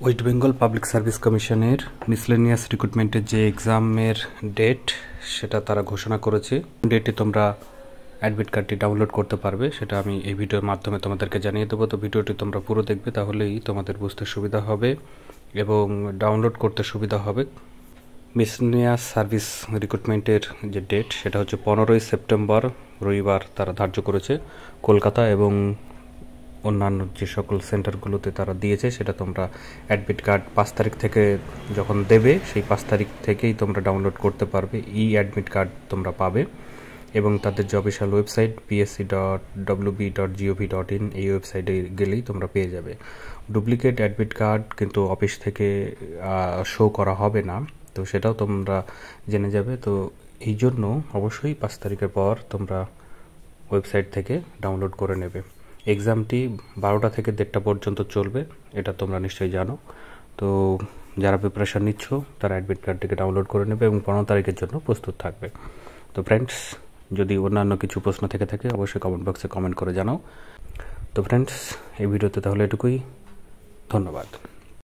West Bengal public service কমিশনের miscellaneous রিক্রুটমেন্টের যে এক্সামের ডেট সেটা তারা ঘোষণা করেছে। ডেটে তোমরা অ্যাডমিট কার্ডটি ডাউনলোড করতে পারবে, সেটা আমি এই ভিডিওর মাধ্যমে তোমাদেরকে জানিয়ে দেবো। তো ভিডিওটি তোমরা পুরো দেখবে, তাহলেই তোমাদের বুঝতে সুবিধা হবে এবং ডাউনলোড করতে সুবিধা হবে। মিসলেনিয়াস সার্ভিস রিক্রুটমেন্টের যে ডেট সেটা হচ্ছে 15ই সেপ্টেম্বর রবিবার তারা ধার্য করেছে। কলকাতা এবং অন্যান্য যে সকল সেন্টারগুলোতে তারা দিয়েছে সেটা তোমরা অ্যাডমিট কার্ড 5 তারিখ থেকে যখন দেবে সেই 5 তারিখ থেকেই তোমরা ডাউনলোড করতে পারবে। অ্যাডমিট কার্ড তোমরা পাবে এবং তাদের যে অফিসিয়াল ওয়েবসাইট psc.wb.gov.in এই ওয়েবসাইটে গেলেই তোমরা পেয়ে যাবে। ডুপ্লিকেট অ্যাডমিট কার্ড কিন্তু অফিস থেকে শো করা হবে না, তো সেটাও তোমরা জেনে যাবে। তো এই জন্য অবশ্যই 5 তারিখের পর তোমরা ওয়েবসাইট থেকে ডাউনলোড করে নেবে। এক্সামটি 12টা থেকে 1:30 পর্যন্ত চলবে, এটা তোমরা নিশ্চয়ই জানো। তো যারা প্রিপারেশান নিচ্ছ তারা অ্যাডমিট কার্ডটিকে ডাউনলোড করে নেবে এবং 15 তারিখের জন্য প্রস্তুত থাকবে। তো ফ্রেন্ডস, যদি অন্যান্য কিছু প্রশ্ন থেকে থাকে অবশ্যই কমেন্ট বক্সে কমেন্ট করে জানাও। তো ফ্রেন্ডস, এই ভিডিওতে তাহলে এটুকুই। ধন্যবাদ।